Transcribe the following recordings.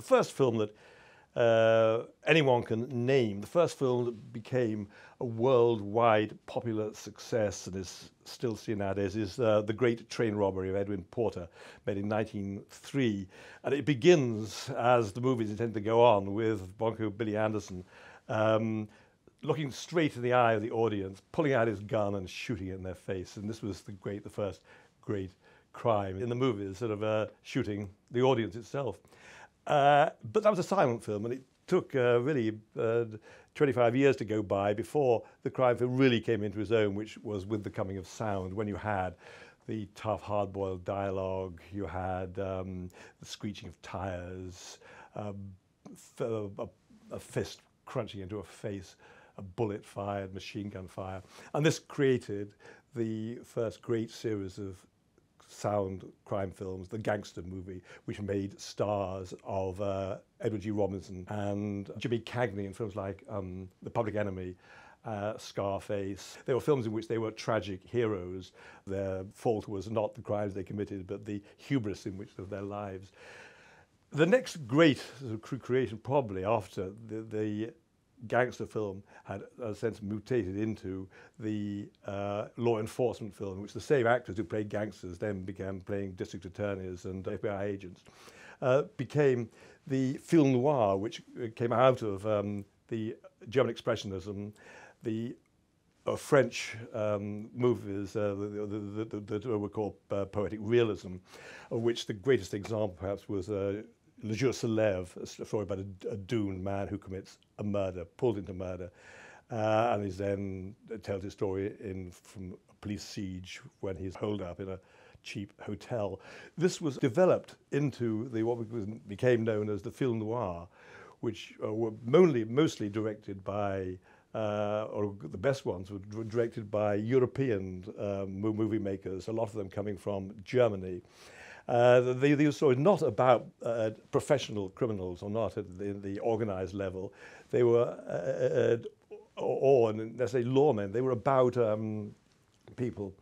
first film that anyone can name, the first film that became a worldwide popular success and is still seen nowadays, is The Great Train Robbery of Edwin Porter, made in 1903. And it begins, as the movies intend to go on, with Bonko Billy Anderson looking straight in the eye of the audience, pulling out his gun and shooting it in their face. And this was the first great crime in the movies, sort of shooting the audience itself. But that was a silent film, and it took really 25 years to go by before the crime film really came into its own, which was with the coming of sound, when you had the tough, hard-boiled dialogue, you had the screeching of tires, a fist crunching into a face, a bullet fired, machine gun fire. And this created the first great series of sound crime films, the Gangster movie, which made stars of Edward G. Robinson and Jimmy Cagney in films like The Public Enemy, Scarface. They were films in which they were tragic heroes. Their fault was not the crimes they committed, but the hubris in which of their lives. The next great creation, probably after the Gangster film, had, in a sense, mutated into the law enforcement film, in which the same actors who played gangsters then began playing district attorneys and FBI agents, became the film noir, which came out of the German Expressionism, the French movies that were called poetic realism, of which the greatest example perhaps was Le Jour se lève, a story about a doomed man who commits a murder, pulled into murder, and is then tells his story from a police siege when he's holed up in a cheap hotel. This was developed into what became known as the film noir, which were mostly directed by, or the best ones were directed by European movie makers, a lot of them coming from Germany. These stories not about professional criminals, or not at the organized level. They were, or necessarily lawmen. They were about people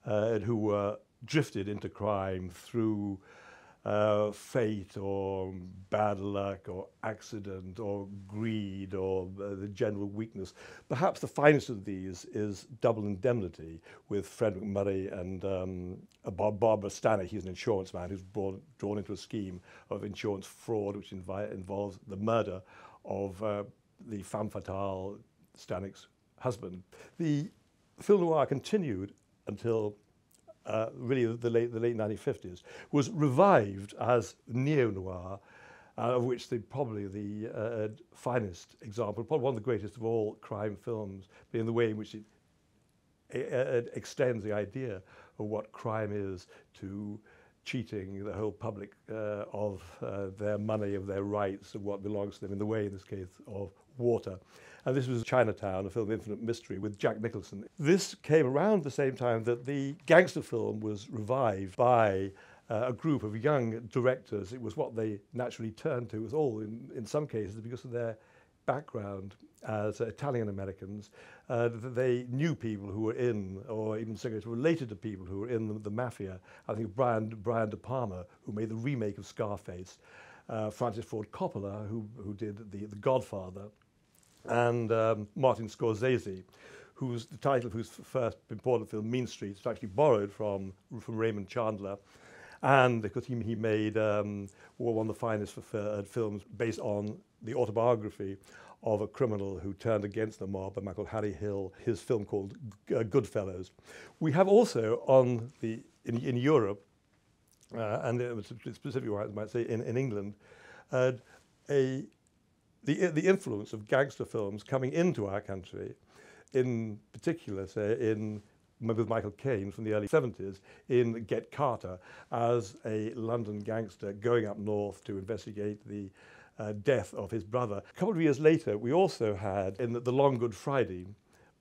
who were drifted into crime through fate or bad luck or accident or greed or the general weakness. Perhaps the finest of these is Double Indemnity, with Fred McMurray and Barbara Stanwyck. He's an insurance man who's drawn into a scheme of insurance fraud which involves the murder of the femme fatale Stanwyck's husband. The film noir continued until really the late 1950s, was revived as neo-noir, of which probably the finest example, probably one of the greatest of all crime films, being the way in which it extends the idea of what crime is to cheating the whole public of their money, of their rights, of what belongs to them, in the way, in this case, of water. And this was Chinatown, a film of infinite mystery, with Jack Nicholson. This came around the same time that the Gangster film was revived by a group of young directors. It was what they naturally turned to. It was all, in some cases, because of their background as Italian Americans. They knew people who were in, or even related to people who were in the mafia. I think Brian De Palma, who made the remake of Scarface, Francis Ford Coppola, who did The Godfather, and Martin Scorsese, whose first important film, Mean Streets, was actually borrowed from Raymond Chandler. And because he made one of the finest films based on the autobiography of a criminal who turned against the mob, a man called Harry Hill, his film called Goodfellas. We have also in Europe, and specifically I might say in England, the influence of gangster films coming into our country, in particular, say, with Michael Caine from the early 70s, in Get Carter, as a London gangster going up north to investigate the death of his brother. A couple of years later, we also had, in The Long Good Friday,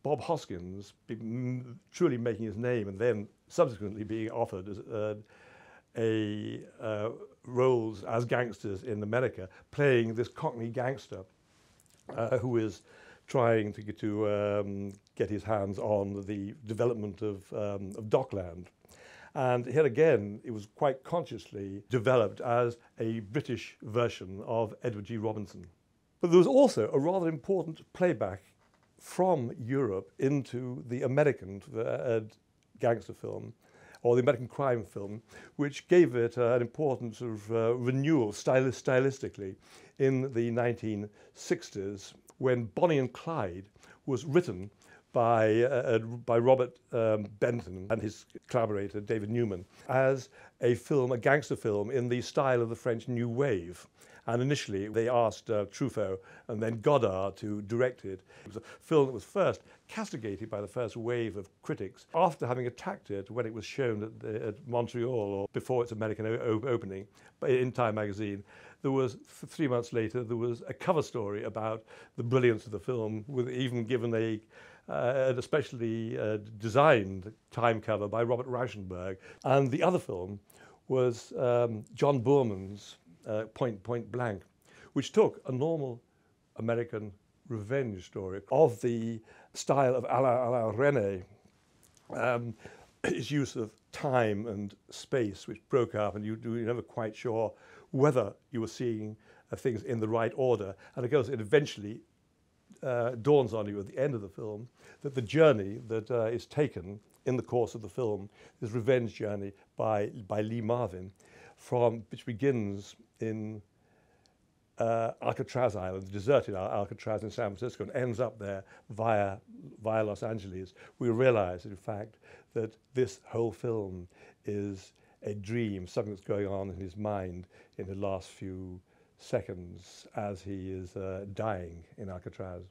Bob Hoskins truly making his name, and then subsequently being offered roles as gangsters in America, playing this Cockney gangster who is trying to get his hands on the development of Dockland. And here again, it was quite consciously developed as a British version of Edward G. Robinson. But there was also a rather important playback from Europe into the American gangster film, or the American crime film, which gave it an important sort of renewal stylistically in the 1960s, when Bonnie and Clyde was written by Robert Benton and his collaborator David Newman as a film, a gangster film in the style of the French New Wave. And initially they asked Truffaut and then Godard to direct it. It was a film that was first castigated by the first wave of critics after having attacked it when it was shown at Montreal, or before its American opening in Time magazine. There was, 3 months later, there was a cover story about the brilliance of the film, with even given an especially designed Time cover by Robert Rauschenberg. And the other film was John Boorman's Point Blank, which took a normal American revenge story of the style of Alain Resnais, his use of time and space, which broke up, and you're never quite sure whether you were seeing things in the right order. And of course, it eventually dawns on you at the end of the film that the journey that is taken in the course of the film, this revenge journey by Lee Marvin, which begins in Alcatraz Island, the deserted Alcatraz in San Francisco, and ends up there via Los Angeles. We realize, in fact, that this whole film is a dream, something that's going on in his mind in the last few seconds as he is dying in Alcatraz.